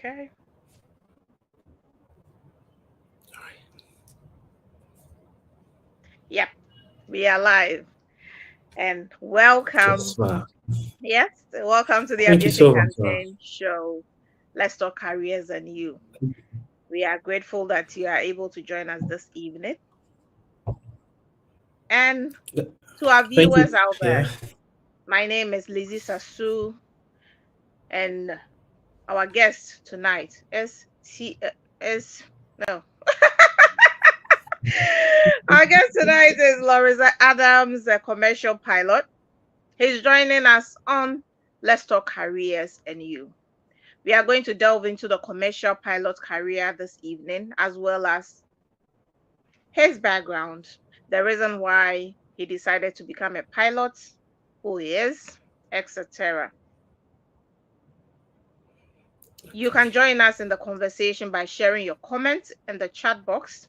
Okay. All right. Yep, we are live. And welcome. Yes, ma'am. Yes, welcome to the Thank you Aviation so much, ma'am. Campaign Show. Let's talk careers and you. We are grateful that you are able to join us this evening. And to our Thank viewers you. out Yeah. there, my name is Lizzie Sasu, and our guest tonight is no. Our guest tonight is Lawrence Adams, a commercial pilot. He's joining us on Let's Talk Careers and You. We are going to delve into the commercial pilot career this evening, as well as his background, the reason why he decided to become a pilot, who he is, etc. You can join us in the conversation by sharing your comments in the chat box,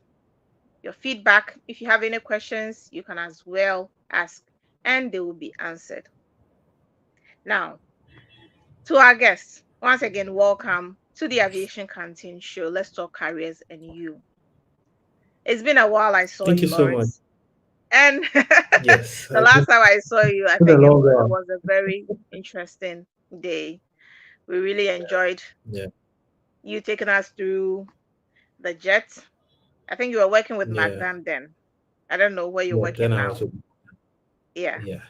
your feedback. If you have any questions, you can as well ask, and they will be answered. Now, to our guests, once again, welcome to the Aviation Canteen Show. Let's talk careers and you. It's been a while I saw Thank you, you so much. Lawrence. And Yes. the last time I saw you, I Been a think long it while. was a very interesting day. We really enjoyed Yeah. you taking us through the jet. I think you were working with Yeah. Mcdan then. I don't know where you're Yeah. Then working I now. was. Yeah. Yeah.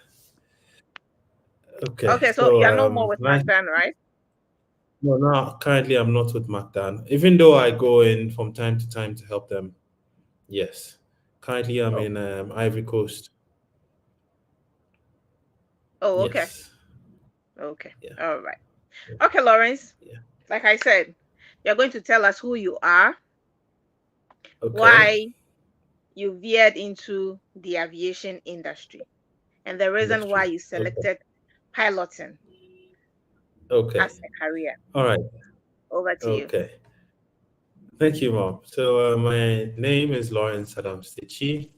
Okay. Okay, so So you're no more with nice. Mcdan, right? No, no. Currently, I'm not with Mcdan. Even though I go in from time to time to help them. Yes. Currently, I'm Oh, in Ivory Coast. oh, okay. Yes. Okay. Yeah. All right. Okay, Lawrence. Yeah. Like I said, you're going to tell us who you are, Okay. why you veered into the aviation industry, and the reason why Industry. you Okay. selected piloting Okay. as a career. All right. Over to you. Okay. Thank you, Mom. So my name is Lawrence Adams Takyi.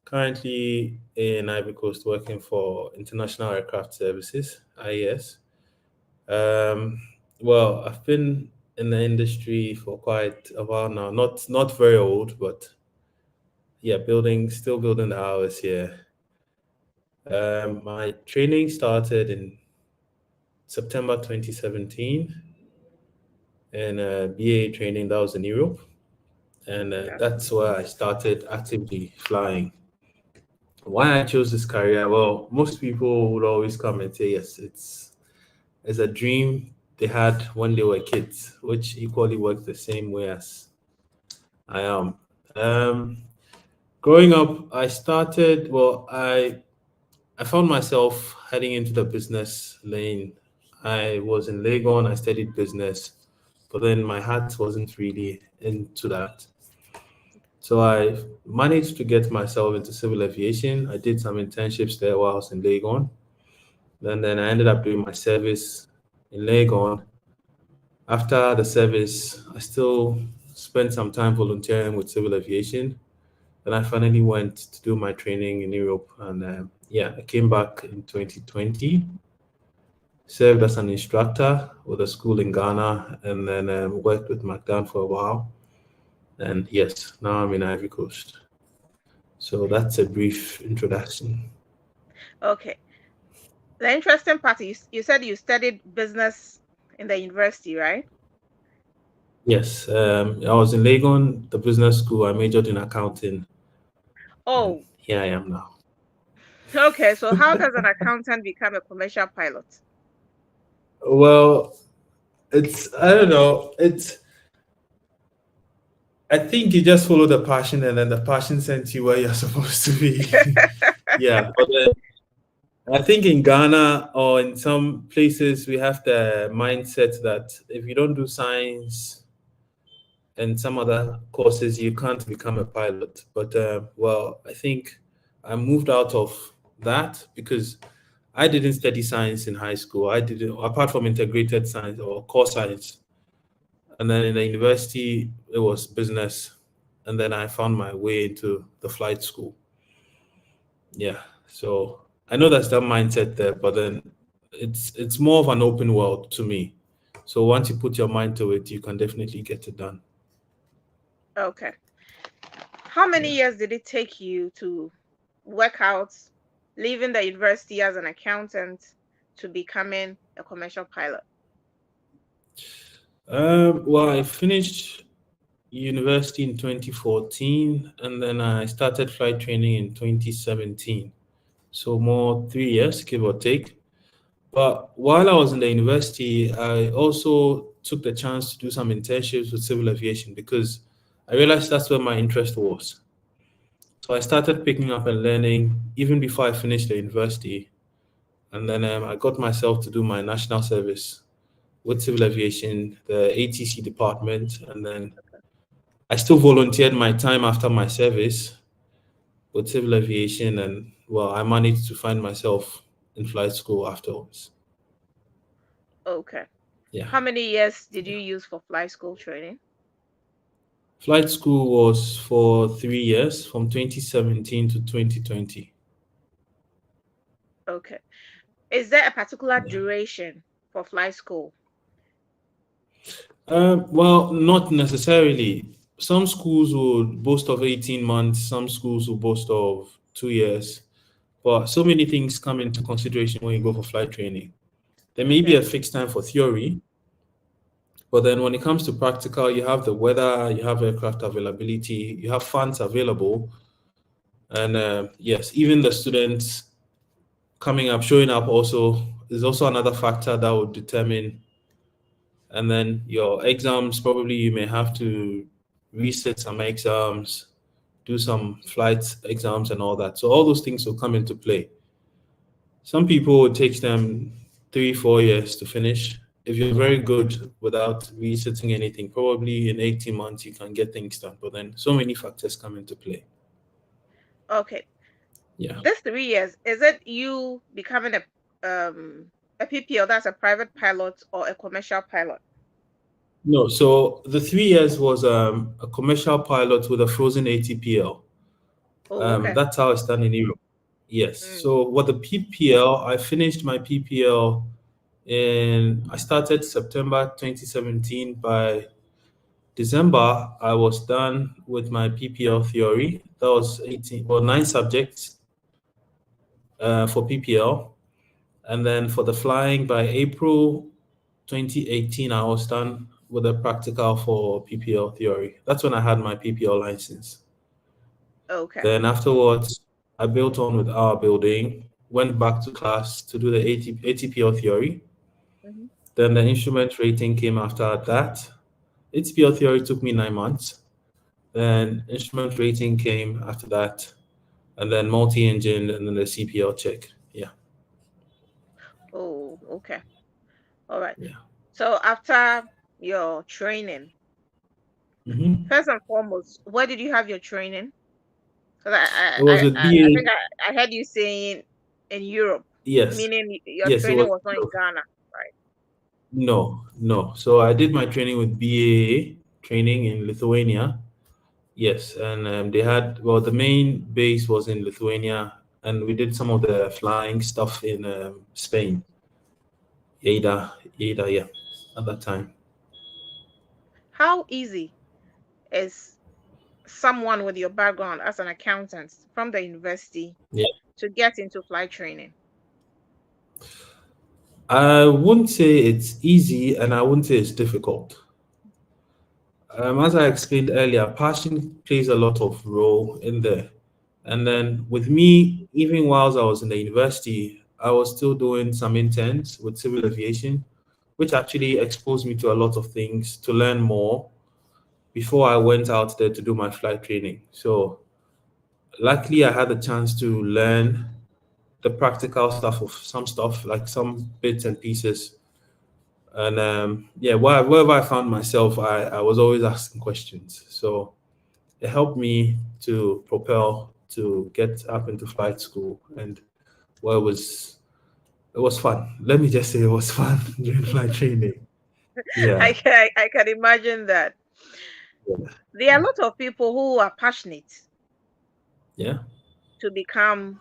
Currently in Ivory Coast, working for International Aircraft Services (IAS). Um, well, I've been in the industry for quite a while now. Not very old, but yeah, still building the hours here. My training started in September 2017 in BA training. That was in Europe, and Yeah. that's where I started actively flying. Why I chose this career? Well, most people would always come and say, yes, it's a dream they had when they were kids, which equally works the same way as I am. Growing up, I found myself heading into the business lane. I was in Legon, I studied business, but then my heart wasn't really into that. So I managed to get myself into civil aviation. I did some internships there while I was in Legon. Then I ended up doing my service in Legon. After the service, I still spent some time volunteering with civil aviation. Then I finally went to do my training in Europe, and yeah, I came back in 2020. Served as an instructor with a school in Ghana, and then worked with Mcdan for a while. And yes, now I'm in Ivory Coast. So that's a brief introduction. Okay. The interesting part is you said you studied business in the university, right? Yes, I was in Legon, the business school. I majored in accounting, and Oh, here I am now. okay. So how does an accountant become a commercial pilot? Well, I don't know. I think you just follow the passion, and then the passion sends you where you're supposed to be. Yeah, but I think in Ghana or in some places we have the mindset that if you don't do science and some other courses, you can't become a pilot. But well, I think I moved out of that because I didn't study science in high school. I didn't, apart from integrated science or core science. And then in the university, it was business. And then I found my way into the flight school. Yeah. So I know that's that mindset there, but then it's more of an open world to me. So once you put your mind to it, you can definitely get it done. Okay. How many Yeah. years did it take you to work out, leaving the university as an accountant to becoming a commercial pilot? Well, I finished university in 2014, and then I started flight training in 2017. So more 3 years, give or take. But while I was in the university, I also took the chance to do some internships with civil aviation because I realized that's where my interest was. So I started picking up and learning even before I finished the university. And then I got myself to do my national service with civil aviation, the ATC department. And then I still volunteered my time after my service with civil aviation. And well, I managed to find myself in flight school afterwards. Okay. Yeah. How many years did Yeah. you use for flight school training? Flight school was for 3 years from 2017 to 2020. Okay. Is there a particular Yeah. duration for flight school? Well, not necessarily. Some schools would boast of 18 months, some schools will boast of 2 years. But so many things come into consideration when you go for flight training. There may be Okay. a fixed time for theory, but then when it comes to practical, you have the weather, you have aircraft availability, you have funds available. And yes, even the students coming up, showing up also is also another factor that would determine. And then your exams, probably you may have to reset some exams, do some flight exams and all that. So all those things will come into play. Some people it takes them 3, 4 years to finish. If you're very good without researching anything, probably in 18 months you can get things done. But then so many factors come into play. Okay. Yeah. This 3 years, is it you becoming a PPL, that's a private pilot, or a commercial pilot? No, so the 3 years was a commercial pilot with a frozen ATPL. Oh, okay. That's how I stand in Europe. Yes. Mm, So what the PPL, I finished my PPL I started September 2017. By December, I was done with my PPL theory. That was 18, well, 9 subjects for PPL. And then for the flying, by April 2018, I was done with the practical for PPL theory. That's when I had my PPL license. okay. Then afterwards, I built on with our building, went back to class to do the ATPL theory. Hmm. Then the instrument rating came after that. ATPL theory took me 9 months. Then instrument rating came after that, and then multi-engine, and then the CPL check. Yeah, Oh, okay. All right. yeah. So after your training, Hmm. first and foremost, where did you have your training? Because It was with I think BA. I heard you saying in Europe, Yes, meaning your yes, it training was. was not in Ghana, right? No, no. So I did my training with BA training in Lithuania. Yes, and they had, well, the main base was in Lithuania, and we did some of the flying stuff in Spain, Ada, yeah, at that time. How easy is someone with your background as an accountant from the university Yeah, to get into flight training? I wouldn't say it's easy, and I wouldn't say it's difficult. As I explained earlier, passion plays a lot of role in there. And then with me, even whilst I was in the university, I was still doing some interns with civil aviation, which actually exposed me to a lot of things to learn more before I went out there to do my flight training. So luckily, I had the chance to learn the practical stuff of some stuff, like some bits and pieces. And yeah, wherever I found myself, I was always asking questions. So it helped me to propel to get up into flight school. And well, it was fun. Let me just say it was fun during flight training. Yeah. I can imagine that. Yeah. There are a lot of people who are passionate Yeah. to become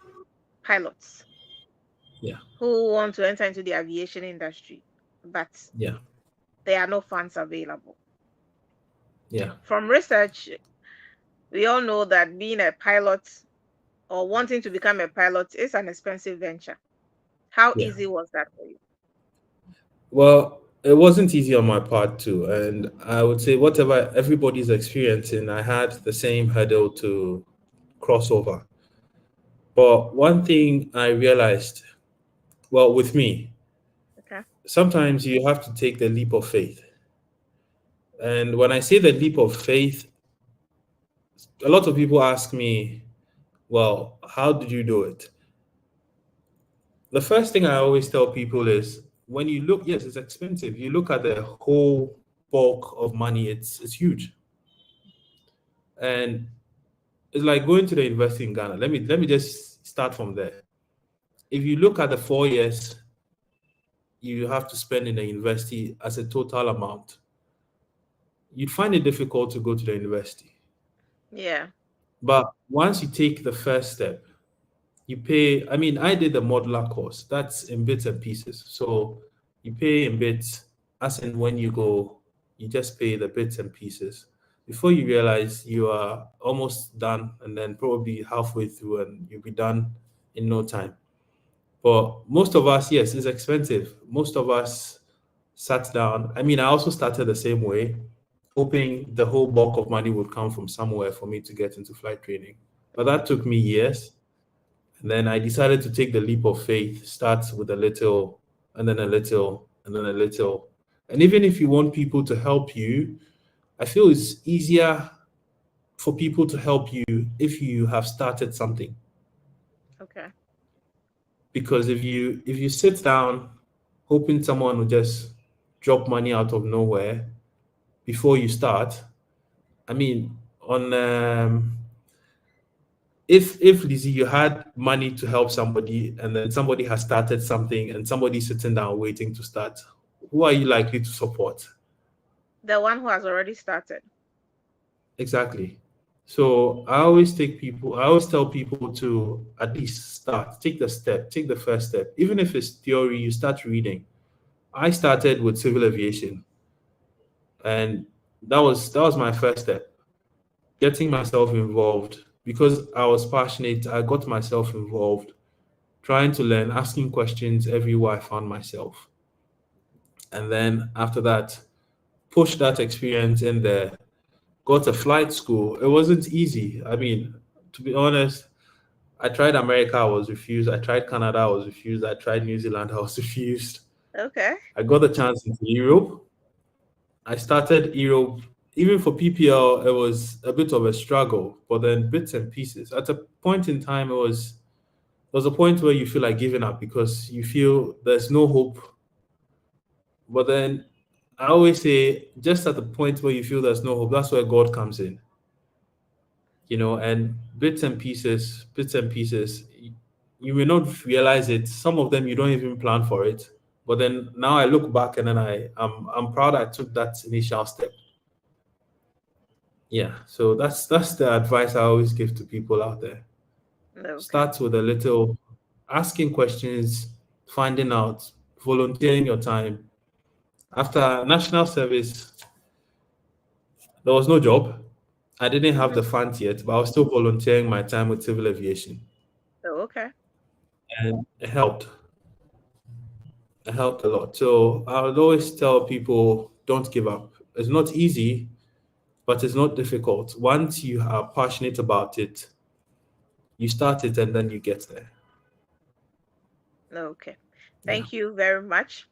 pilots, Yeah. who want to enter into the aviation industry, but Yeah. there are no funds available. Yeah. From research, we all know that being a pilot or wanting to become a pilot is an expensive venture. How Yeah. easy was that for you? Well, it wasn't easy on my part too. And I would say whatever everybody's experiencing, I had the same hurdle to cross over. But one thing I realized, well, with me, Okay. sometimes you have to take the leap of faith. And when I say the leap of faith, a lot of people ask me, well, how did you do it? The first thing I always tell people is when you look, yes, it's expensive. You look at the whole bulk of money, it's huge. And it's like going to the university in Ghana. Let me just start from there. If you look at the 4 years you have to spend in the university as a total amount, you'd find it difficult to go to the university. Yeah. But once you take the first step, you pay. I mean, I did the modular course. That's in bits and pieces. So you pay in bits, as in when you go, you just pay the bits and pieces. Before you realize you are almost done, and then probably halfway through, and you'll be done in no time. But most of us, yes, it's expensive. Most of us sat down. I mean, I also started the same way, hoping the whole bulk of money would come from somewhere for me to get into flight training. But that took me years. And then I decided to take the leap of faith, start with a little, and then a little, and then a little. And even if you want people to help you, I feel it's easier for people to help you if you have started something. Okay. Because if you sit down hoping someone will just drop money out of nowhere before you start, I mean, on if Lizzie, you had money to help somebody and then somebody has started something and somebody's sitting down waiting to start, who are you likely to support? The one who has already started. Exactly. So I always tell people to at least start, take the step, take the first step. Even if it's theory, you start reading. I started with civil aviation, and that was my first step, getting myself involved because I was passionate. I got myself involved, trying to learn, asking questions everywhere I found myself. And then after that, push that experience in there, got a flight school. It wasn't easy. I mean, to be honest, I tried America, I was refused. I tried Canada, I was refused. I tried New Zealand, I was refused. Okay. I got the chance into Europe. I started Europe. Even for PPL, it was a bit of a struggle, but then bits and pieces. At a point in time, there was a point where you feel like giving up because you feel there's no hope. But then I always say, just at the point where you feel there's no hope, that's where God comes in, and bits and pieces, you may not realize it. Some of them you don't even plan for it. But then now I look back and then I'm proud I took that initial step. Yeah. So that's the advice I always give to people out there. Okay. Start with a little asking questions, finding out, volunteering your time. After national service, there was no job. I didn't have Hmm. the funds yet, but I was still volunteering my time with civil aviation. Oh, okay. And it helped. It helped a lot. So I would always tell people don't give up. It's not easy, but it's not difficult. Once you are passionate about it, you start it and then you get there. Okay. Yeah. Thank you very much.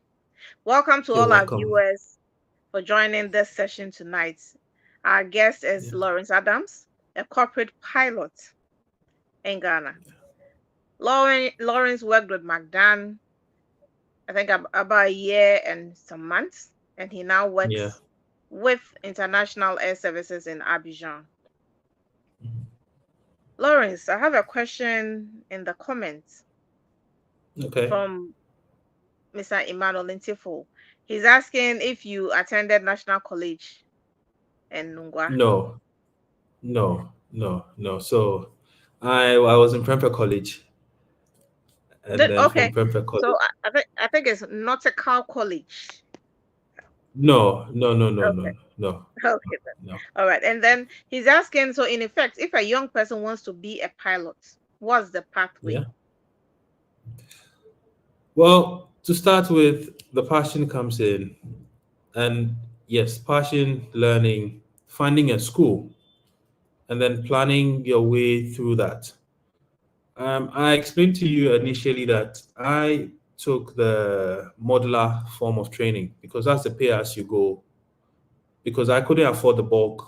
Welcome to You're all our welcome. viewers for joining this session tonight. Our guest is Yeah. Lawrence Adams, a corporate pilot in Ghana. Lawrence worked with Mcdan, I think about a year and some months, and he now Yeah. works with International Air Services in Abidjan. Lawrence, I have a question in the comments Okay. from Mr. Emmanuel Intifo. He's asking if you attended National College in Nungwa. No, no. So I was in Prempeh College, and then from Okay, Prempeh so College, I think it's Nautical College. No, no, no, no, Okay. no, no, Okay then. no. All right. And then he's asking, so in effect, if a young person wants to be a pilot, what's the pathway? Yeah. Well, to start with, the passion comes in, and yes, passion, learning, finding a school, and then planning your way through that. I explained to you initially that I took the modular form of training because that's the pay as you go, because I couldn't afford the bulk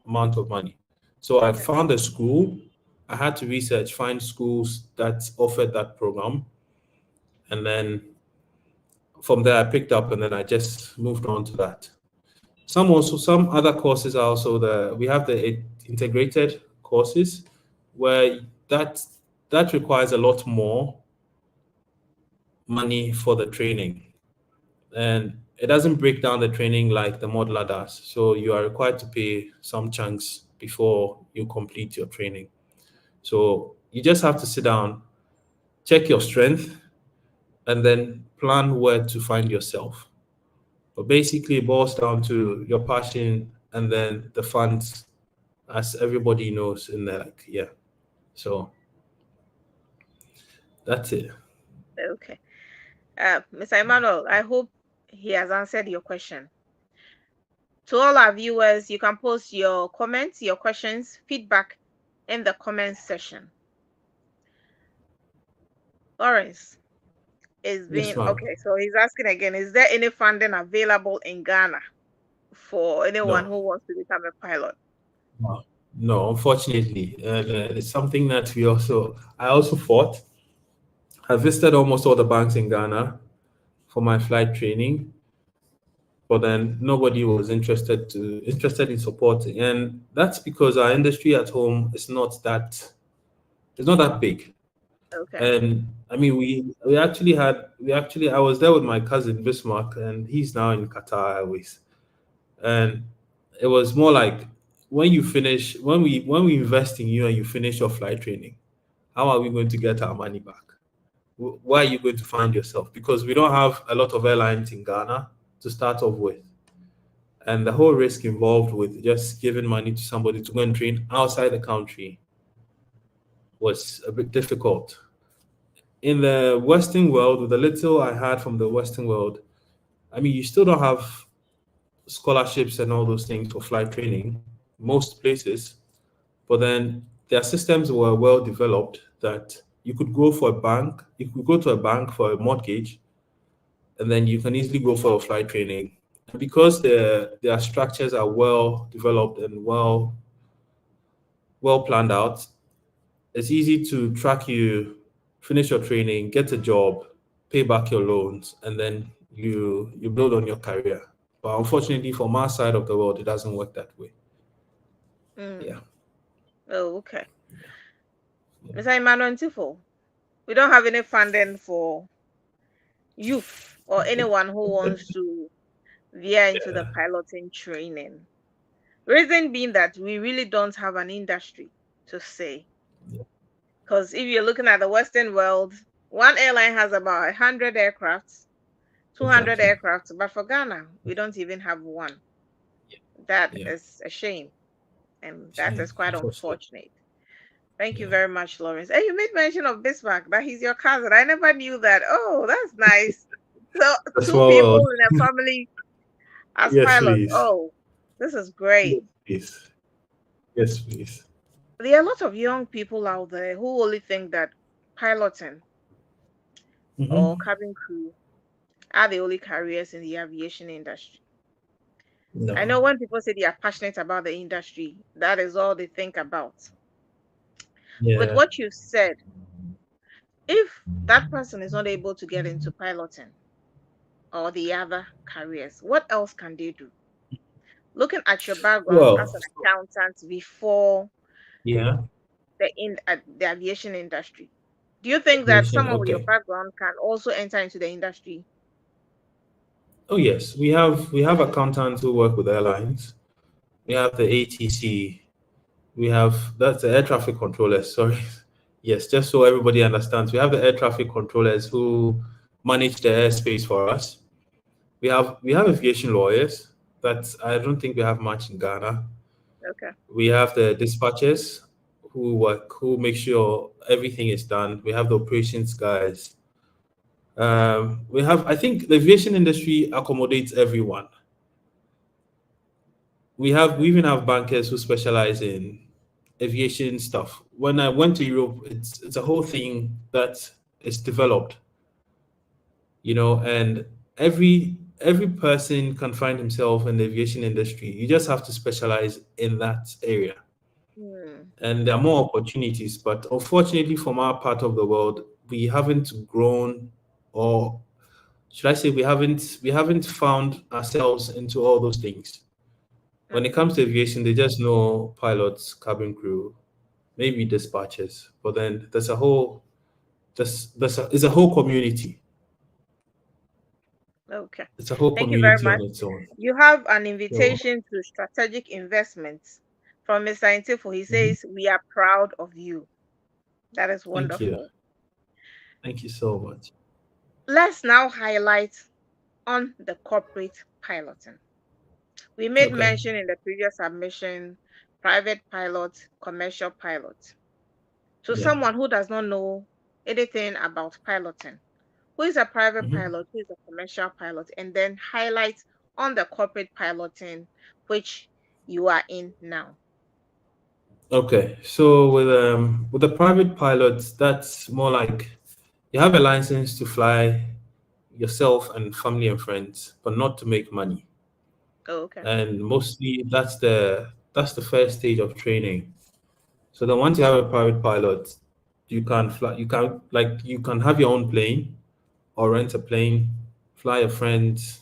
amount of money. So I found a school. I had to research, find schools that offered that program. And then from there, I picked up and then I just moved on to that. Some other courses are also we have the integrated courses where that requires a lot more money for the training, and it doesn't break down the training like the modeler does. So you are required to pay some chunks before you complete your training. So you just have to sit down, check your strength, and then plan where to find yourself. But basically, it boils down to your passion and then the funds, as everybody knows in there. Like, yeah. So that's it. Okay. Mr. Emmanuel, I hope he has answered your question. To all our viewers, you can post your comments, your questions, feedback in the comments section. Lawrence is Yes, being ma'am. okay. So he's asking again, is there any funding available in Ghana for anyone No, who wants to become a pilot? no, no. Unfortunately, and it's something that I also fought. I visited almost all the banks in Ghana for my flight training, but then nobody was interested in supporting, and that's because our industry at home is not that it's not that big. Okay. And I mean, we actually I was there with my cousin Bismarck, and he's now in Qatar Airways. And it was more like when we invest in you and you finish your flight training, how are we going to get our money back? Where are you going to find yourself? Because we don't have a lot of airlines in Ghana to start off with. And the whole risk involved with just giving money to somebody to go and train outside the country was a bit difficult. In the Western world, with the little I had from the Western world, I mean, you still don't have scholarships and all those things for flight training, most places. But then their systems were well developed that you could go to a bank for a mortgage, and then you can easily go for a flight training. And because their structures are well developed and well planned out, it's easy to track you, finish your training, get a job, pay back your loans, and then you build on your career. But unfortunately, from our side of the world, it doesn't work that way. Mm. Yeah. Oh, okay. Yeah. Mr. Emmanuel Tifo, we don't have any funding for youth or anyone who wants to veer into the piloting training. Reason being that we really don't have an industry to say. Yeah. Because if you're looking at the Western world, one airline has about 100 aircrafts, 200 Exactly. aircrafts, but for Ghana, we don't even have one. That Yeah. is a shame, and that Shame, is quite unfortunately. unfortunate. Thank you Yeah. very much, Lawrence. And you made mention of Bismarck, that he's your cousin. I never knew that. Oh, that's nice. So, A two small people world. in a family as Yes, pilots. please. Oh, this is great. Yes, please. Yes, please. There are a lot of young people out there who only think that piloting or Mm-hmm. cabin crew are the only careers in the aviation industry. I No. know when people say they are passionate about the industry, that is all they think about. With Yeah. what you said, if that person is not able to get into piloting or the other careers, what else can they do? Looking at your background as Well, an accountant before yeah. the aviation industry, do you think that Aviation. someone with your Okay. background can also enter into the industry? Oh yes, we have accountants who work with airlines. We have the ATC. We have that's the air traffic controllers. Sorry. Yes, just so everybody understands, we have the air traffic controllers who manage the airspace for us. We have aviation lawyers. That I don't think we have much in Ghana. Okay. We have the dispatchers who make sure everything is done. We have the operations guys. We have I think the aviation industry accommodates everyone. We even have bankers who specialize in aviation stuff. When I went to Europe, it's a whole thing that is developed, and every person can find himself in the aviation industry. You just have to specialize in that area. Hmm. And there are more opportunities, but unfortunately from our part of the world, we haven't grown, or should I say we haven't found ourselves into all those things. When it Okay. comes to aviation, they just know pilots, cabin crew, maybe dispatchers, but then there's a whole community. Okay. It's a whole Thank you very community much. on its own. You have an So invitation to strategic investments from Mr. Intifo. He mhm. says, "We are proud of you." That is Thank you. wonderful. Thank you so much. Let's now highlight on the corporate piloting. We made Okay. mention in the previous submission, private pilot, commercial pilot. To Yeah. someone who does not know anything about piloting, who is a private Mhm. pilot, who is a commercial pilot, and then highlight on the corporate piloting, which you are in now. Okay. So with the private pilots, that's more like you have a license to fly yourself and family and friends, but not to make money. Oh, okay. And mostly that's the first stage of training. So then once you have a private pilot, you can have your own plane or rent a plane, fly your friends,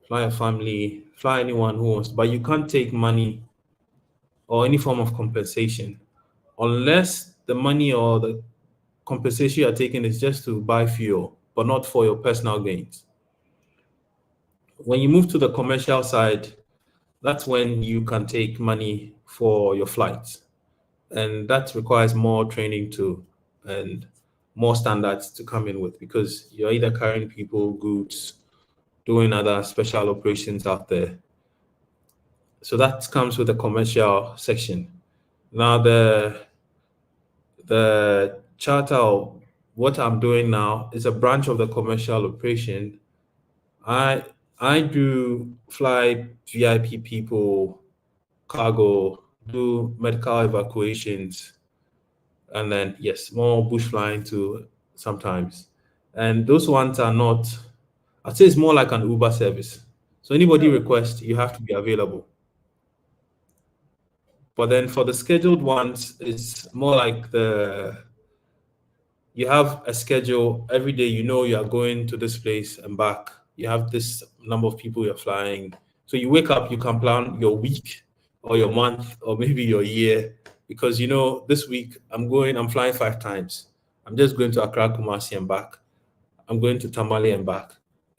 fly your family, fly anyone who wants, but you can't take money or any form of compensation unless the money or the compensation you're taking is just to buy fuel, but not for your personal gains. When you move to the commercial side, that's when you can take money for your flights. And that requires more training too, and more standards to come in with because you're either carrying people, goods, doing other special operations out there. So that comes with the commercial section. Now the charter of what I'm doing now is a branch of the commercial operation. I I do fly VIP people, cargo, do medical evacuations, and then yes, more bush flying too sometimes. And those ones are not. I'd say it's more like an Uber service. So anybody Oh, request, you have to be available. But then for the scheduled ones, it's more like you have a schedule every day. You know you are going to this place and back. You have this number of people you're flying. So you wake up, you can plan your week or your month or maybe your year because this week I'm flying 5 times. I'm just going to Accra, Kumasi and back. I'm going to Tamale and back,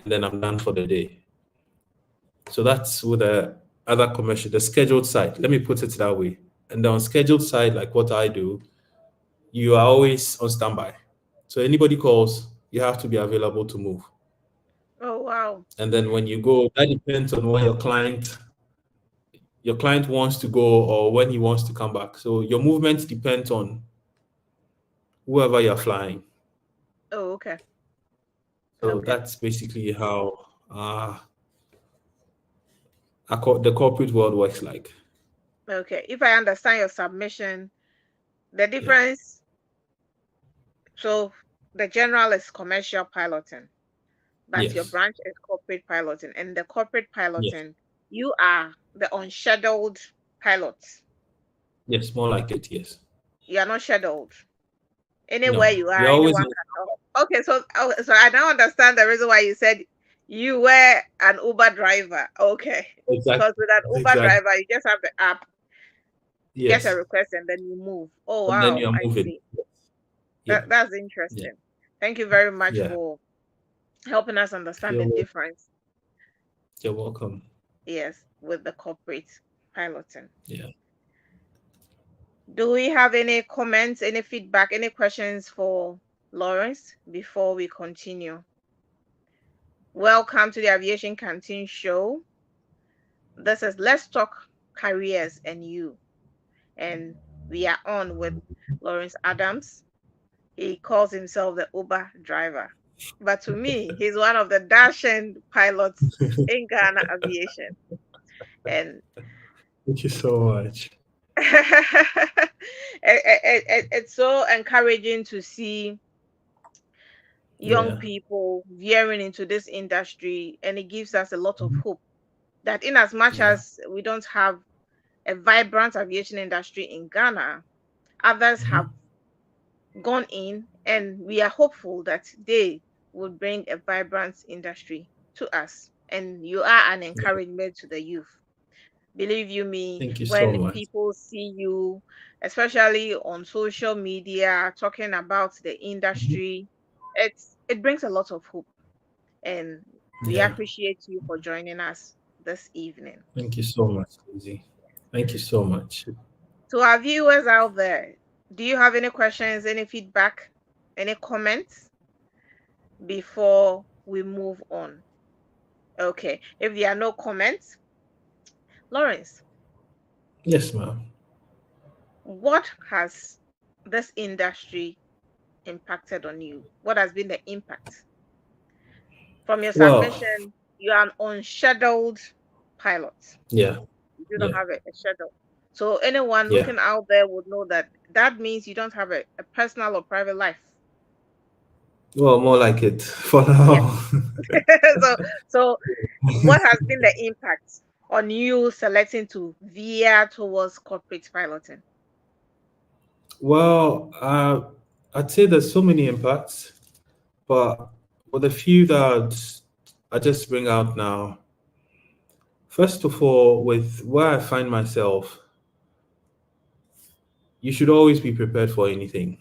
and then I'm done for the day. So that's with the other commercial, the scheduled side. Let me put it that way. And the unscheduled side, like what I do, you are always on standby. So anybody calls, you have to be available to move. oh wow. And then when you go, that depends on what your client wants to go or when he wants to come back. So your movement depends on whoever you're flying. Oh, okay. So Okay. that's basically how the corporate world works like. Okay. If I understand your submission, the Yeah. difference, so the general is commercial piloting, but your Yes. branch is corporate piloting. And the corporate Yes. piloting, you are the unscheduled pilots. Yes. More like it. Yes. You are not scheduled. Anywhere No. you are, You're always anyone can talk. Okay, so I now understand the reason why you said you were an Uber driver. Okay. exactly. Because with an Uber Exactly. driver, you just have the app, get a Yes. request, and then you move. Oh And then wow, you're I moving. see. Yeah. That's Yeah. interesting. Thank you very much Yeah. for helping us understand You're the wel- difference, you're welcome. yes, with the corporate piloting. Yeah. Do we have any comments, any feedback, any questions for Lawrence before we continue Welcome to the Aviation Canteen Show. This is Let's Talk Careers and You. And we are on with Lawrence Adams. He calls himself the Uber driver. But to me, he's one of the dashing pilots in Ghana Aviation. And Thank you so much. it's so encouraging to see young people veering into this industry, and it gives us a lot of hope that in as much as we don't have a vibrant aviation industry in Ghana, others have gone in, and we are hopeful that they will bring a vibrant industry to us. And you are an encouragement to the youth. Believe you me, Thank you so when much. people see you, especially on social media, talking about the industry, it brings a lot of hope. And we Yeah. appreciate you for joining us this evening. Thank you so much, Lizzie. Thank you so much. To our viewers out there, do you have any questions, any feedback, any comments before we move on? Okay, if there are no comments, Lawrence, Yes, ma'am. what has this industry impacted on you? What has been the impact? From your Well, submission, you are an unscheduled pilot. yeah, You don't yeah, have a schedule. So anyone yeah. looking out there would know that that means you don't have a personal or private life. Well, more like it for Yeah. now. So what has been the impact on you selecting to veer towards corporate piloting? Well, I'd say there's so many impacts, but with a few that I just bring out now. First of all, with where I find myself, you should always be prepared for anything.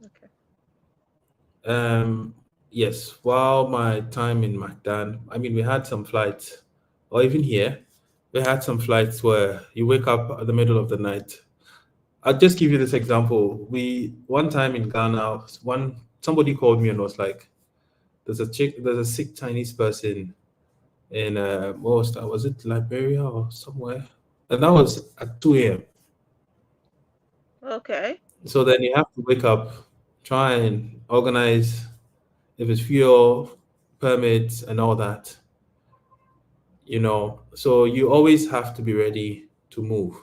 Okay. Um, yes, while my time in Mcdan, I mean, we had some flights, or even here, we had some flights where you wake up at the middle of the night. I'll just give you this example. We one time in Ghana, somebody called me and was like, there's a sick Chinese person in what was that? Was it Liberia or somewhere? And that was at 2 a.m. Okay. So then you have to wake up, try and organize if it's fuel, permits, and all that. So you always have to be ready to move.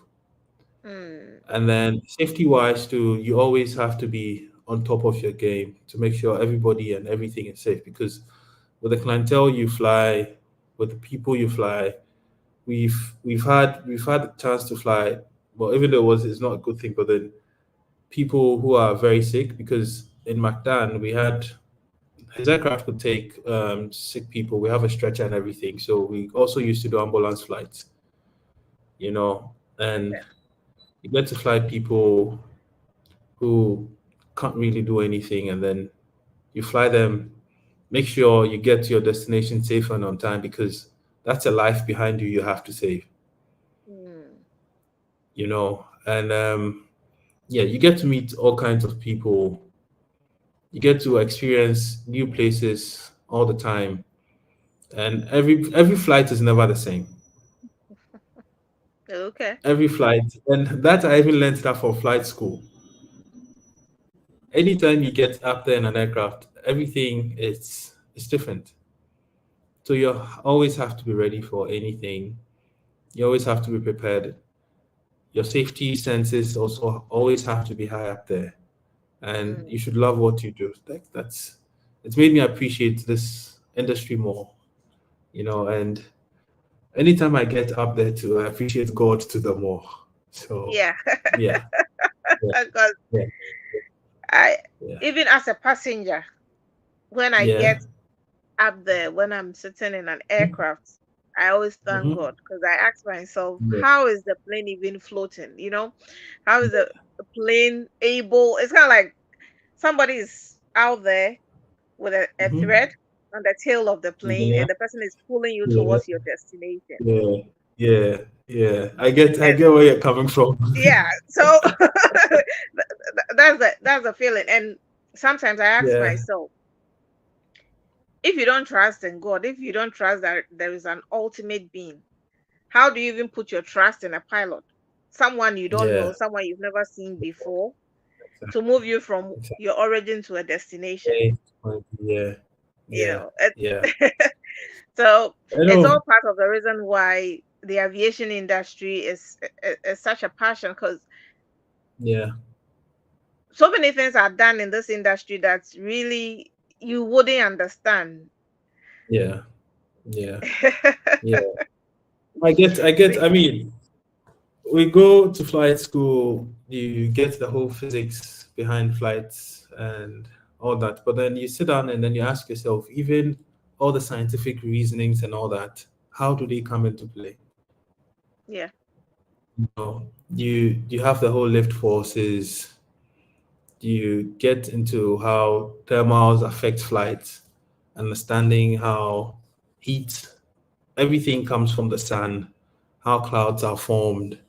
Hmm. And then safety wise too, you always have to be on top of your game to make sure everybody and everything is safe, because with the clientele you fly, with the people you fly, we've had the chance to fly. Well, even though it's not a good thing, but then people who are very sick, because in Macdan we had his aircraft could take sick people. We have a stretcher and everything, so we also used to do ambulance flights, and Okay. you get to fly people who can't really do anything, and then you fly them, make sure you get to your destination safe and on time, because that's a life behind you have to save, Hmm. and yeah, you get to meet all kinds of people, you get to experience new places all the time, and every flight is never the same. Okay. Every flight, and that I even learned that from flight school. Anytime you get up there in an aircraft, everything is different. So you always have to be ready for anything. You always have to be prepared. Your safety senses also always have to be high up there, and Hmm. you should love what you do. That's it's made me appreciate this industry more. And anytime I get up there too, I appreciate God to the more. So Yeah. yeah, yeah, Because yeah, I, yeah, even as a passenger, when I yeah. get up there, when I'm sitting in an aircraft, I always thank Mm-hmm. God because I ask myself, Yeah. how is the plane even floating? How is the plane able? It's kind of like somebody is out there with a Mm-hmm. thread on the tail of the plane, Yeah, and the person is pulling you yeah, towards your destination. yeah, yeah, yeah. I And get where you're coming from. yeah, so that's the feeling. And sometimes I ask Yeah. myself, if you don't trust in God, if you don't trust that there is an ultimate being, how do you even put your trust in a pilot? Someone you don't know, Yeah. someone you've never seen before, to move you from Exactly. your origin to a destination. Okay. Yeah. You Yeah. know, Yeah. so I it's know. all part of the reason why the aviation industry is such a passion, because Yeah. so many things are done in this industry that really you wouldn't understand. Yeah. Yeah. Yeah. I get. I mean, we go to flight school, you get the whole physics behind flights and all that, but then you sit down and then you ask yourself, even all the scientific reasonings and all that, how do they come into play? Yeah, You know, you have the whole lift forces, you get into how thermals affect flight, understanding how heat, everything comes from the sun, how clouds are formed.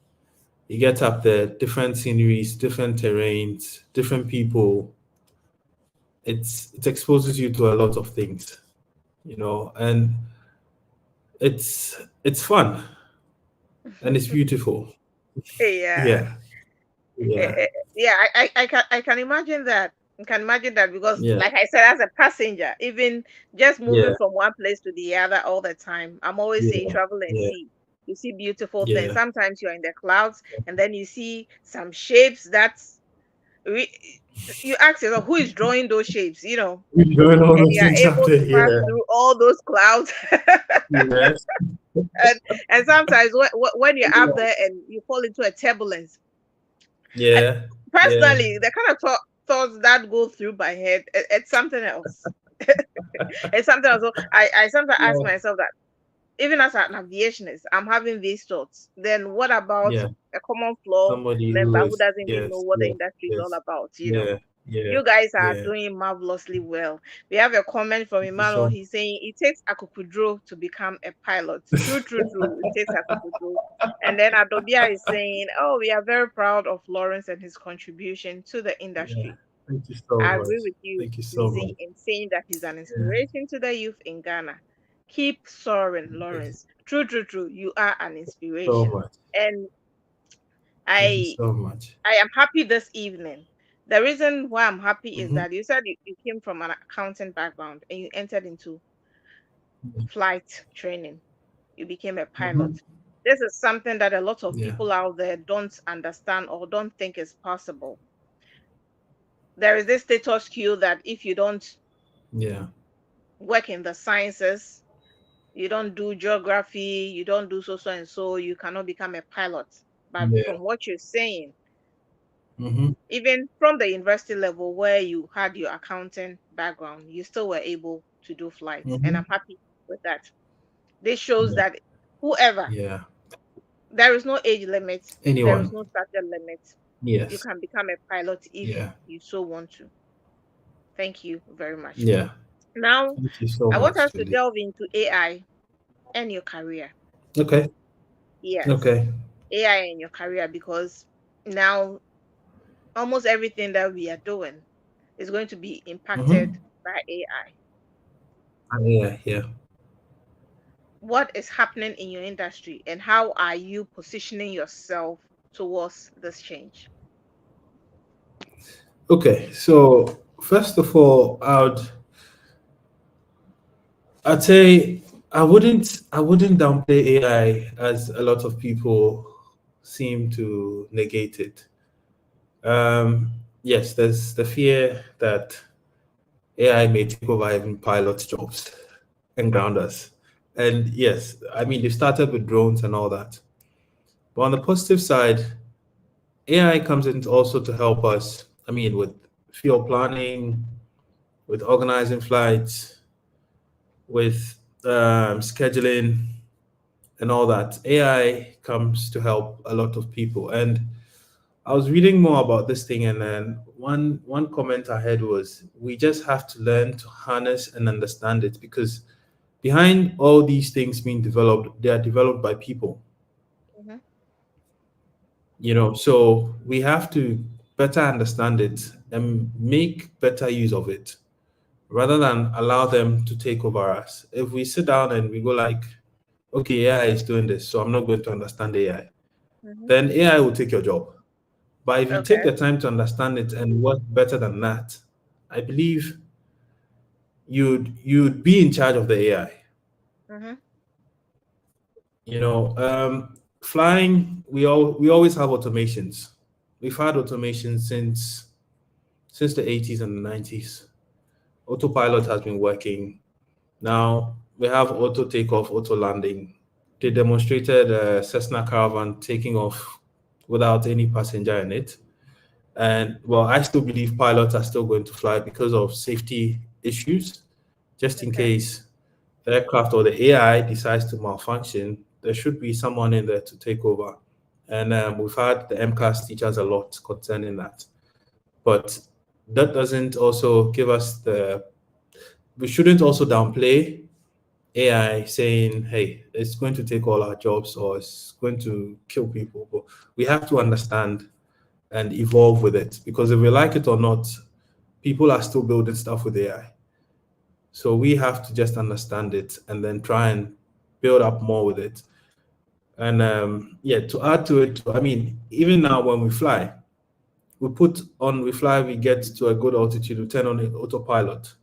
You get up there, different sceneries, different terrains, different people. It exposes you to a lot of things, and it's fun and it's beautiful. yeah. Yeah, yeah, Yeah, I can imagine that. I can imagine that because, yeah, like I said, as a passenger, even just moving yeah, from one place to the other all the time, I'm always saying yeah, travel and yeah, see. You see beautiful things. yeah. Sometimes you're in the clouds, and then you see some shapes that's re- you ask yourself, who is drawing those shapes? We're doing all And those you are things up able there. to pass Yeah, through all those clouds. yes, And sometimes when you're up there and you fall into a turbulence, I, yeah, yeah, personally, the kind of thoughts that go through my head, it's something else. It's something else. So I sometimes ask yeah, myself that even as an aviationist, I'm having these thoughts. Then what about yeah. a common floor Somebody who member who is, doesn't even know yes, what the yes, industry is all yes, about? yeah, yeah, You guys are yeah. doing marvelously well. We have a comment from Thank you Emmanuel. so He's saying it takes Akukudro to become a pilot. True, true, true. It takes Akukudro. And then Adobia is saying, oh, we are very proud of Lawrence and his contribution to the yeah. industry. Thank you so I agree much. with you, Thank you so much. Lizzie, in saying that he's an Yeah. inspiration to the youth in Ghana. Keep soaring, Thank you Lawrence. True, true, true. You are an so inspiration. much. And Thank you I so much. I am happy this evening. The reason why I'm happy is Mm-hmm. that you said you came from an accounting background and you entered into flight training. You became a pilot. Mm-hmm. This is something that a lot of Yeah. people out there don't understand or don't think is possible. There is this status quo that if you don't Yeah. work in the sciences, you don't do geography, you don't do so and so, you cannot become a pilot. But Yeah. from what you're saying, Mm-hmm. even from the university level where you had your accounting background, you still were able to do flights. And Mm-hmm. I'm happy with that. This shows Yeah. that whoever, Yeah. there is no age limit, there is Anyone. no starting limit. You Yes. can become a pilot if Yeah. you so want to. Thank you very much. Yeah. Now, Thank you so I want much, us to Julie. delve into AI and your career. Okay. Yes, Okay. AI and your career, because now almost everything that we are doing is going to be impacted Mm-hmm. by AI. Yeah. Yeah. What is happening in your industry and how are you positioning yourself towards this change? Okay. So first of all, I'd say I wouldn't downplay AI as a lot of people seem to negate it. Yes, there's the fear that AI may take over even pilot jobs and ground us. And yes, I mean they started with drones and all that. But on the positive side, AI comes in also to help us. I mean, with fuel planning, with organizing flights, with scheduling, and all that. AI comes to help a lot of people. And I was reading more about this thing, and then one comment I had was, we just have to learn to harness and understand it, because behind all these things being developed, they are developed by people. Mhm. So we have to better understand it and make better use of it. rather than allow them to take over us. If we sit down and we go like, okay, AI is doing this, so I'm not going to understand AI, Mm-hmm. then AI will take your job. But if you take Okay. the time to understand it and work better than that, I believe you'd be in charge of the AI. Mm-hmm. Flying, we always have automations. We've had automation since the 80s and the 90s. Autopilot has been working. Now we have auto takeoff, auto landing. They demonstrated a Cessna Caravan taking off without any passenger in it. And well, I still believe pilots are still going to fly because of safety issues, just in Okay. case the aircraft or the AI decides to malfunction, there should be someone in there to take over. And we've had the MCAS teach us a lot concerning that. But that doesn't also give us we shouldn't also downplay AI saying, hey, it's going to take all our jobs or it's going to kill people. But we have to understand and evolve with it because if we like it or not, people are still building stuff with AI. So we have to just understand it and then try and build up more with it. And yeah, to add to it, I mean, even now when we fly, we get to a good altitude, we turn on the autopilot.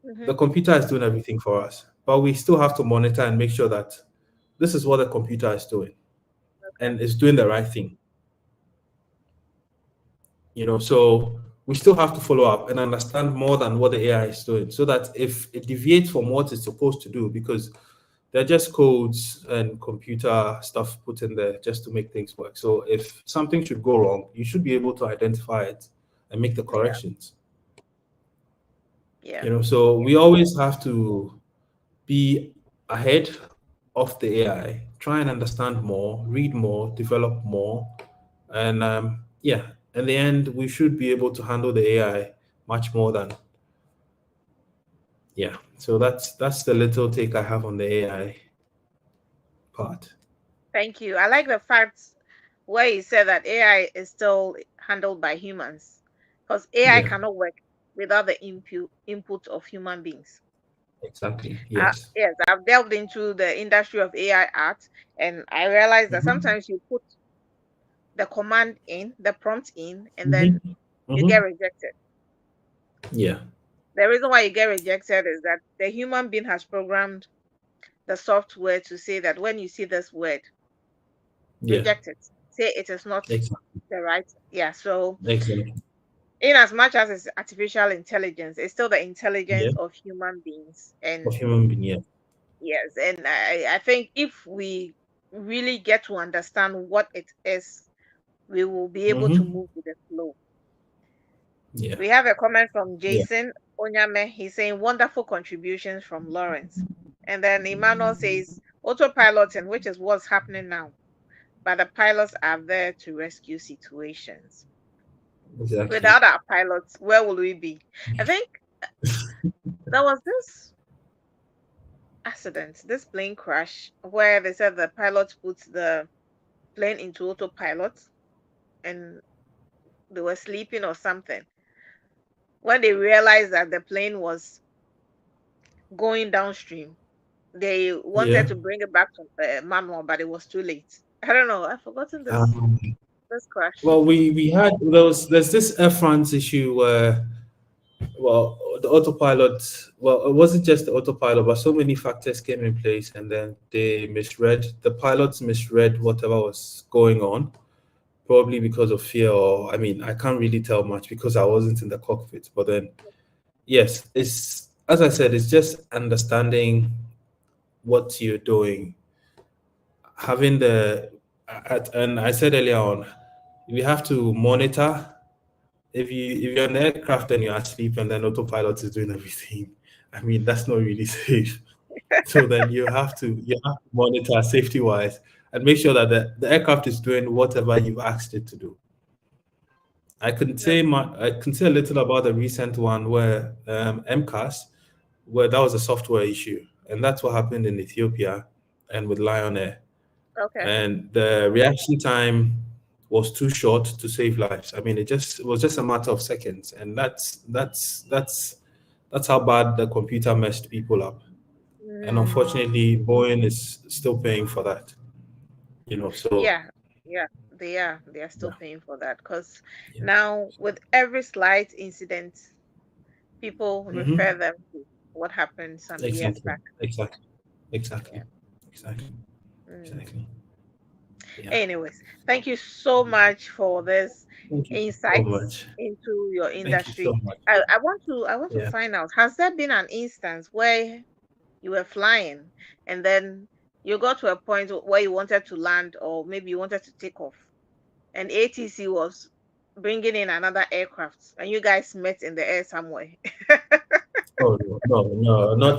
Mm-hmm. The computer is doing everything for us, but we still have to monitor and make sure that this is what the computer is doing Okay. and it's doing the right thing. So we still have to follow up and understand more than what the AI is doing so that if it deviates from what it's supposed to do, because they're just codes and computer stuff put in there just to make things work. So if something should go wrong, you should be able to identify it and make the Yeah. corrections. Yeah. So we always have to be ahead of the AI, try and understand more, read more, develop more, and yeah, in the end, we should be able to handle the AI much more than yeah. So that's the little take I have on the AI part. Thank you. I like the fact where you said that AI is still handled by humans because AI Yeah, cannot work without the input of human beings. exactly. Yes. Yes, I've delved into the industry of AI art, and I realized that Hmm. sometimes you put the command in, the prompt in, and then Hmm. you get Hmm. rejected. Yeah. The reason why you get rejected is that the human being has programmed the software to say that when you see this word, Yeah. reject it. Say it is not Exactly. the right. Yeah. So, Exactly. in as much as it's artificial intelligence, it's still the Yeah. intelligence of human beings. Of And human being. Yeah. yes, and I think if we really get to understand what it is, we will be able to Hmm. move with the flow. Yeah. We have a comment from Yeah. Jason Onyame. He's saying wonderful contributions from Lawrence. And then Emmanuel says autopiloting, which is what's happening now, but the pilots are there to rescue situations. Exactly. Without our pilots, where will we be? I think there was this accident, this plane crash, where they said the pilot put the plane into autopilot and they were sleeping or something. When they realized that the plane was going downstream, they wanted Yeah. to bring it back to manual, but it was too late. I don't know. I've forgotten Um, this crash. well, we had there's this Air France issue where well the autopilot well it wasn't just the autopilot but so many factors came in place and then the pilots misread whatever was going on probably because of fear or I mean I can't really tell much because I wasn't in the cockpit but then yes it's as I said it's just understanding what you're doing having and I said earlier on we have to monitor if you're in the aircraft and you're asleep and then autopilot is doing everything, I mean that's not really safe. So then you have to monitor safety wise and make sure that the aircraft is doing whatever you've asked it to do. No. I can say a little about the recent one where MCAS, where that was a software issue, and that's what happened in Ethiopia and with Lion Air. Okay. And the reaction time was too short to save lives. I mean, it was just a matter of seconds, and that's That's how bad the computer messed people up. And Mm. unfortunately, Boeing is still paying for that. So Yeah, yeah, they are. They are still yeah, paying for that because yeah. now with every slight incident, people refer Mm-hmm. them to what happened some years Exactly, back. exactly, Yeah. exactly, exactly, Mm. exactly. Yeah. Anyways, thank you so much for this Thank you so insights much. into your Thank you so industry. much. I want to Yeah. find out, has there been an instance where you were flying and then you got to a point where you wanted to land or maybe you wanted to take off and ATC was bringing in another aircraft and you guys met in the air somewhere? Oh no, no, no,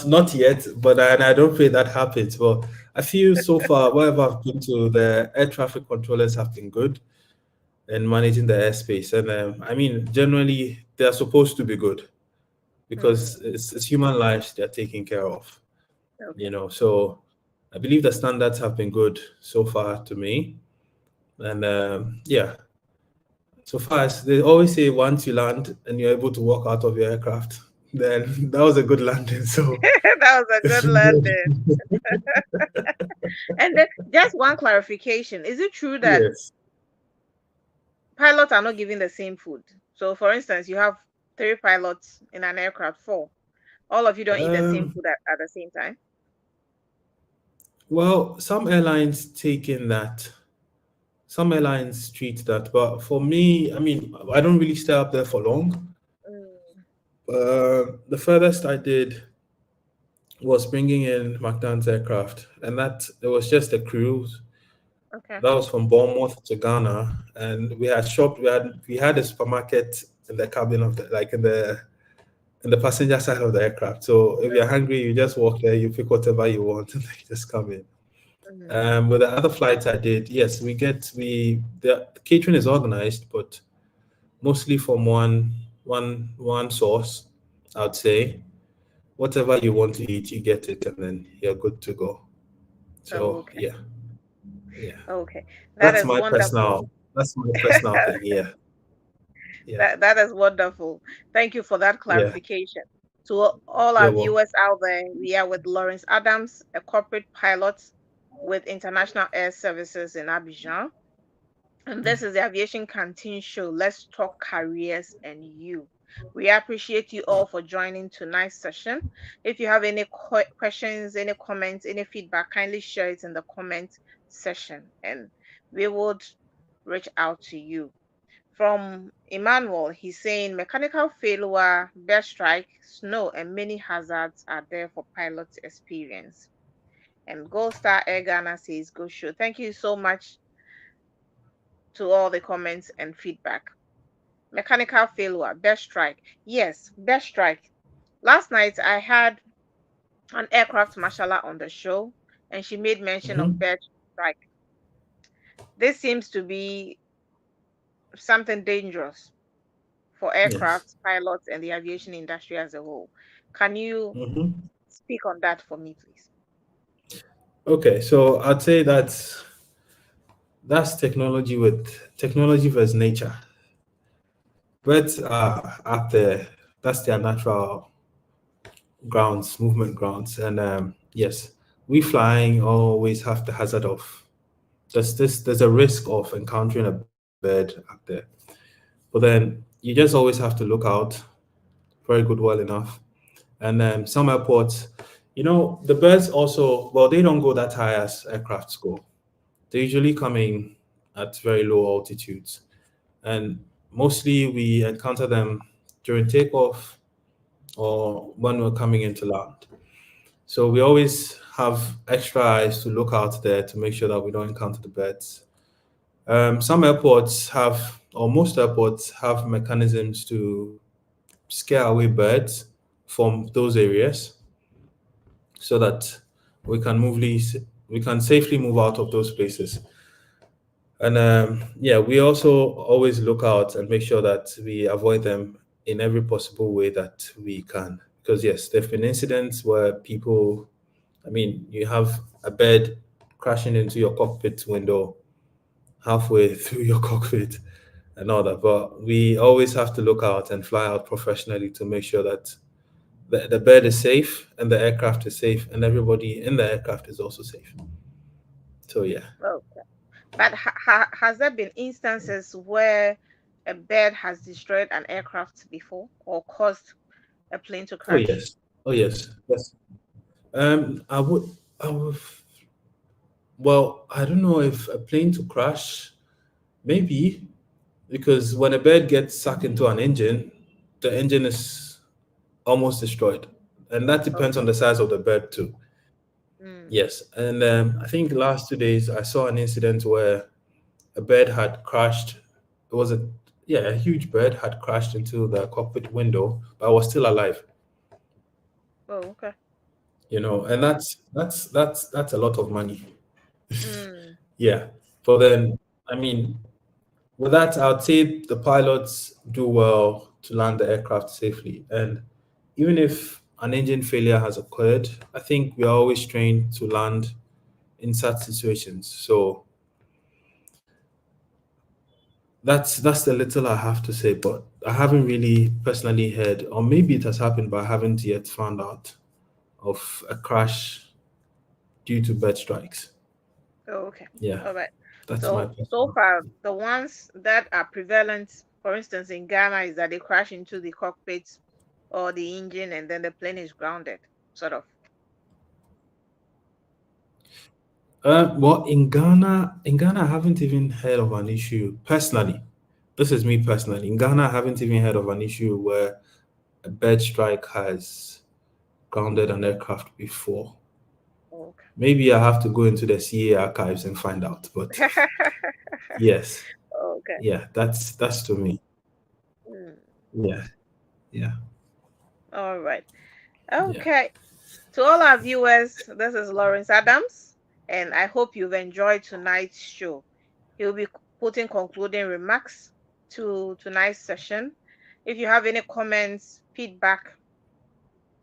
not yet. But and I don't pray that happens. But I feel so far, wherever I've been to, the air traffic controllers have been good in managing the airspace. And I mean, generally, they are supposed to be good because Hmm, it's human lives they're taking care of. okay. So I believe the standards have been good so far to me. And yeah, so far as they always say, once you land and you're able to walk out of your aircraft, then that was a good landing. So That was a it's good been good. landing. And then just one clarification. Is it true that Yes. pilots are not given the same food? So for instance, you have three pilots in an aircraft, four. All of you don't eat the same Um, food at the same time? well, some airlines take in that. Some airlines treat that. But for me, I mean, I don't really stay up there for long. Mm, The furthest I did was bringing in Mcdan's aircraft, and that it was just a cruise. okay. That was from Bournemouth to Ghana, and we had shopped. We had a supermarket in the cabin of the like in the passenger side of the aircraft. So if you're hungry, you just walk there, you pick whatever you want, and then you just come in. Mm, With the other flights I did, yes, the catering is organized, but mostly from one source. I'd say whatever you want to eat, you get it, and then you're good to go. oh, So okay. yeah, yeah, Okay. That that's is my wonderful. personal thing. Yeah, yeah, That is wonderful. Thank you for that yeah. clarification. To all our You're welcome. viewers out there, we are with Lawrence Adams, a corporate pilot with International Air Services in Abidjan. And this is the Aviation Canteen Show. Let's talk careers and you. We appreciate you all for joining tonight's session. If you have any questions, any comments, any feedback, kindly share it in the comment section and we would reach out to you. From Emmanuel, he's saying mechanical failure, bear strike, snow, and many hazards are there for pilots' experience. And Gold Star Air Ghana says, go show. Thank you so much to all the comments and feedback. Mechanical failure, best strike. Yes, best strike. Last night I had an aircraft marshaller on the show and she made mention of Hmm. best strike. This seems to be something dangerous for Yes. aircraft pilots and the aviation industry as a whole. Can you Hmm. speak on that for me, please? Okay, so I'd say that's technology versus nature. Birds are up there. That's their natural grounds, movement grounds, and yes, we flying always have the hazard of there's a risk of encountering a bird up there. But then you just always have to look out very good, well enough. And some airports, the birds also, well, they don't go that high as aircrafts go. They usually come in at very low altitudes. And mostly we encounter them during takeoff or when we're coming into land. So we always have extra eyes to look out there to make sure that we don't encounter the birds. Some airports have, or most airports have mechanisms to scare away birds from those areas so that we can we can safely move out of those places. And yeah, we also always look out and make sure that we avoid them in every possible way that we can. Because yes, there've been incidents where people, I mean, you have a bird crashing into your cockpit window halfway through your cockpit and all that. But we always have to look out and fly out professionally to make sure that the bed is safe and the aircraft is safe and everybody in the aircraft is also safe. So yeah. Okay. But has there been instances where a bird has destroyed an aircraft before or caused a plane to Oh crash? yes. Oh yes. Yes. I would. Well, I don't know if a plane to crash. Maybe because when a bird gets sucked into an engine, the engine is almost destroyed, and that depends on Okay. the size of the bird too. Mm. Yes, and I think last 2 days I saw an incident where a bird had crashed. It was a huge bird had crashed into the cockpit window, but was still alive. Oh, okay. And that's a lot of money. Mm. Yeah. For then, I mean, with that, I would say the pilots do well to land the aircraft safely. And even if an engine failure has occurred, I think we are always trained to land in such situations. So that's the little I have to say. But I haven't really personally heard, or maybe it has happened, but I haven't yet found out of a crash due to bird strikes. Oh, okay. Yeah, All right. that's my So personal. far, the ones that are prevalent, for instance, in Ghana, is that they crash into the cockpit or the engine, and then the plane is grounded, sort of. Well, in Ghana, I haven't even heard of an issue personally. This is me personally. In Ghana, I haven't even heard of an issue where a bird strike has grounded an aircraft before. Okay. Maybe I have to go into the CA archives and find out. But yes, Okay. yeah, that's to me. Mm. Yeah, yeah, All right. yeah. Okay. To all our viewers, this is Lawrence Adams, and I hope you've enjoyed tonight's show. He'll be putting concluding remarks to tonight's session. If you have any comments, feedback,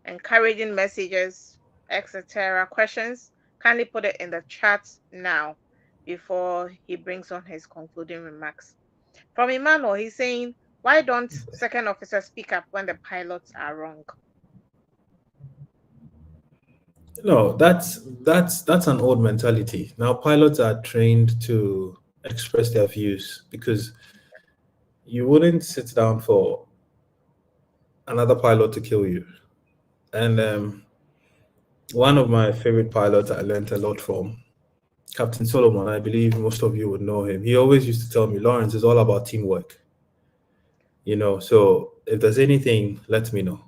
encouraging messages, etc., questions, kindly put it in the chat now before he brings on his concluding remarks. From Emmanuel, he's saying, why don't second officers speak up when the pilots are wrong? No, that's an old mentality. Now pilots are trained to express their views because you wouldn't sit down for another pilot to kill you. And one of my favorite pilots I learned a lot from, Captain Solomon. I believe most of you would know him. He always used to tell me, Lawrence, it's all about teamwork. So if there's anything, let me know.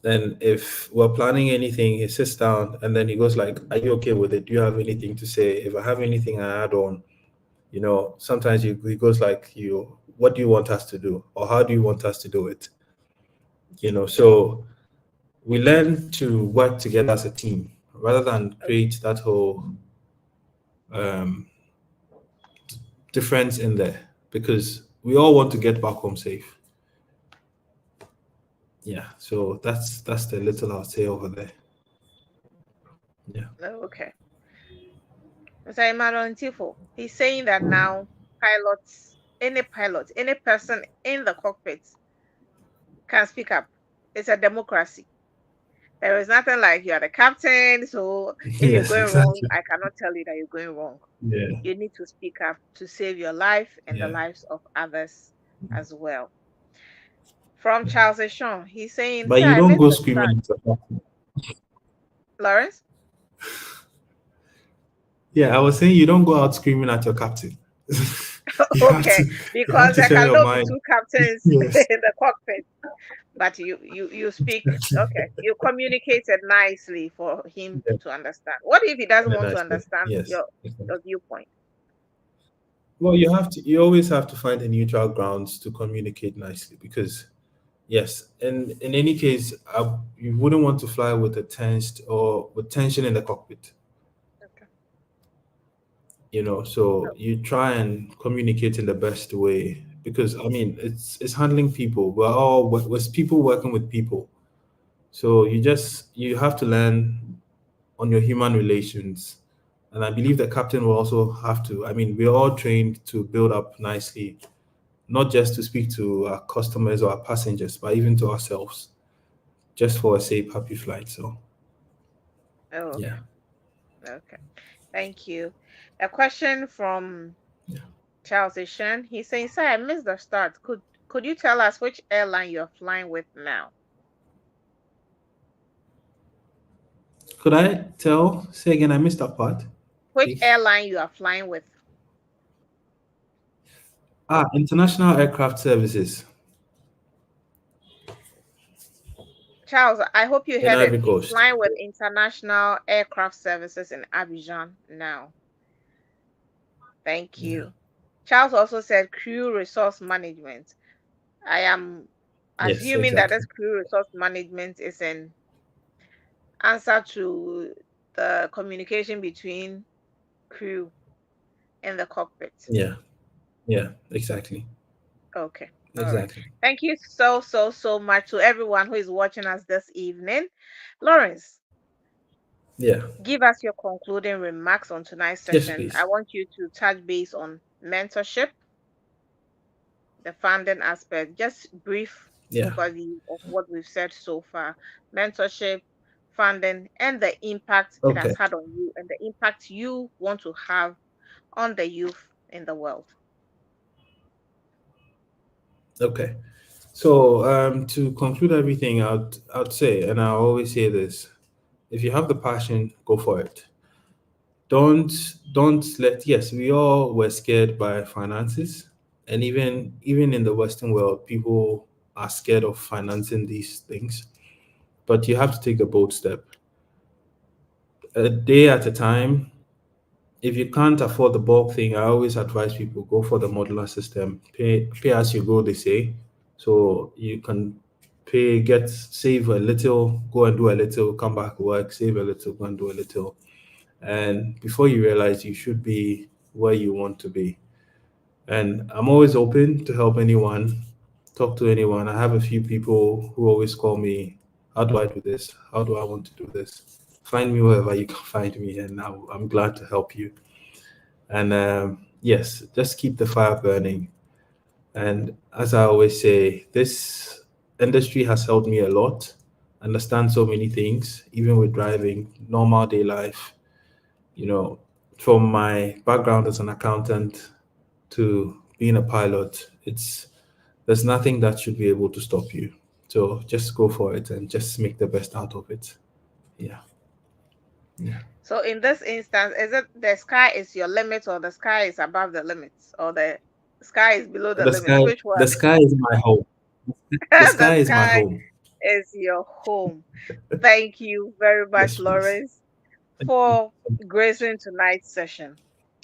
Then if we're planning anything, he sits down and then he goes like, are you okay with it? Do you have anything to say? If I have anything I add on, sometimes he goes like, what do you want us to do? Or how do you want us to do it? So we learn to work together as a team rather than create that whole um, difference in there because we all want to get back home safe. Yeah, so that's the little I'll say over there. Yeah. Okay. Mr. Emmanuel Ntifo, he's saying that now pilot, any person in the cockpit can speak up. It's a democracy. There is nothing like you are the captain, so if you're Yes, going wrong, exactly. I cannot tell you that you're going wrong. Yeah, You need to speak up to save your life and the yeah. lives of others as well. From Charles Eshon, he's saying, But see, you I don't missed go the start. screaming at your captain. Lawrence? Yeah, I was saying you don't go out screaming at your captain. you have Okay, to you have because to there share can your not be mind. two captains in Yes. the cockpit. But you speak, Exactly. okay, you communicated nicely for him Yeah, to understand. What if he doesn't in a want to nice way. understand Yes. your viewpoint? Well, you always have to find a neutral grounds to communicate nicely because yes, and in any case, you wouldn't want to fly with a tensed or with tension in the cockpit. Okay. So you try and communicate in the best way because I mean it's handling people. We're people working with people. So you have to learn on your human relations. And I believe the captain will also have to. I mean, we're all trained to build up nicely, not just to speak to our customers or our passengers, but even to ourselves. just for a safe, happy flight. So Oh, yeah, okay. Okay. Thank you. A question from yeah. Charles Ishan. He's saying, "Sir, I missed the start. Could you tell us which airline you're flying with now? Could I tell? Say again. I missed that part, Which please. airline you are flying with?" International Aircraft Services Charles, I hope you in heard it. Ivory He's Coast. flying with International Aircraft Services in Abidjan now. Thank Yeah. you. Charles also said crew resource management. I am Yes, assuming that exactly. this crew resource management is an answer to the communication between crew and the cockpit. Yeah. Yeah. Exactly. Okay. All right. Exactly. Thank you so much to everyone who is watching us this evening. Lawrence, Yeah. give us your concluding remarks on tonight's Yes, session. I please. want you to touch base on mentorship, the funding aspect, just brief Yeah. overview of what we've said so far. Mentorship, funding, and the impact it has Okay. had on you and the impact you want to have on the youth in the world. Okay. So to conclude everything, I'd say, and I always say this: if you have the passion, go for it. Don't don't let. Yes, we all were scared by finances, and even in the Western world, people are scared of financing these things. But you have to take a bold step, a day at a time. If you can't afford the bulk thing, I always advise people go for the modular system. Pay as you go, they say. So you can save a little, go and do a little, come back work, save a little, go and do a little. And before you realize, you should be where you want to be. And I'm always open to help anyone, talk to anyone. I have a few people who always call me, how do I do this? How do I want to do this? Find me wherever you can find me, and I'm glad to help you. And yes, just keep the fire burning. And as I always say, this industry has helped me a lot, understand so many things, even with driving, normal day life. You know, from my background as an accountant to being a pilot, there's nothing that should be able to stop you. So just go for it and just make the best out of it. Yeah. Yeah. So in this instance, is it the sky is your limit or the sky is above the limits or the sky is below the The sky limits? Which one? the sky is my home. The The sky is my sky home. is your home. Thank you very much, Yes, please. Lawrence, for gracing tonight's session.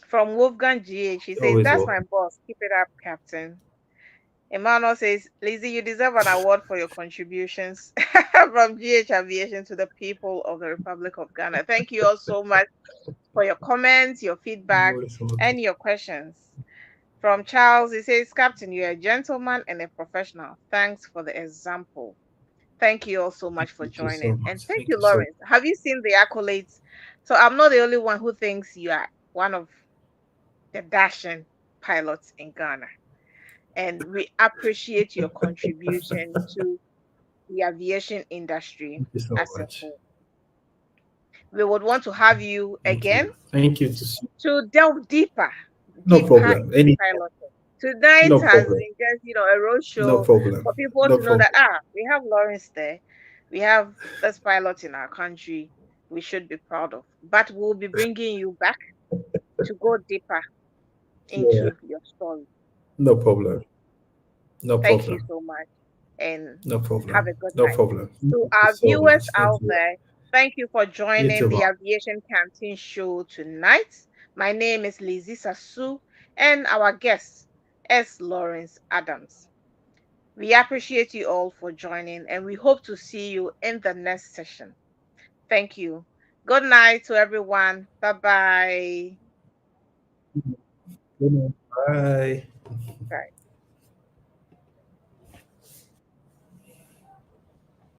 From Wolfgang GH, he You're says, always "That's my welcome. boss. Keep it up, Captain." Emmanuel says, "Lizzie, you deserve an award for your contributions from GH-Aviation to the people of the Republic of Ghana." Thank you all so much for your comments, your You're feedback, always welcome. and your questions. From Charles, he says, "Captain, you're a gentleman and a professional. Thanks for the example." Thank you all so much for Thank you so joining. And much. thank Thank you, you so Lawrence. Have you seen the accolades? So I'm not the only one who thinks you are one of the dashing pilots in Ghana. And we appreciate your contribution to the aviation industry Thank you so as a much. whole. We would want to have you Thank again you. Thank you to delve deeper, no deeper problem. into piloting. Tonight No has problem. been just, a No roadshow problem. for people No to know that, problem. we have Lawrence there. We have this pilot in our country we should be proud of. But we'll be bringing you back to go deeper Yeah. into your story. No problem. No Thank you problem. so much and No have problem. a good No night. problem. Thank To you our so viewers much. Thank out you. there, thank you for You joining too, the Mom. Aviation Canteen show tonight. My name is Lizzie Sasu, and our guest is Lawrence Adams. We appreciate you all for joining, and we hope to see you in the next session. Thank you. Good night to everyone. Bye bye. Good night. Bye. Bye.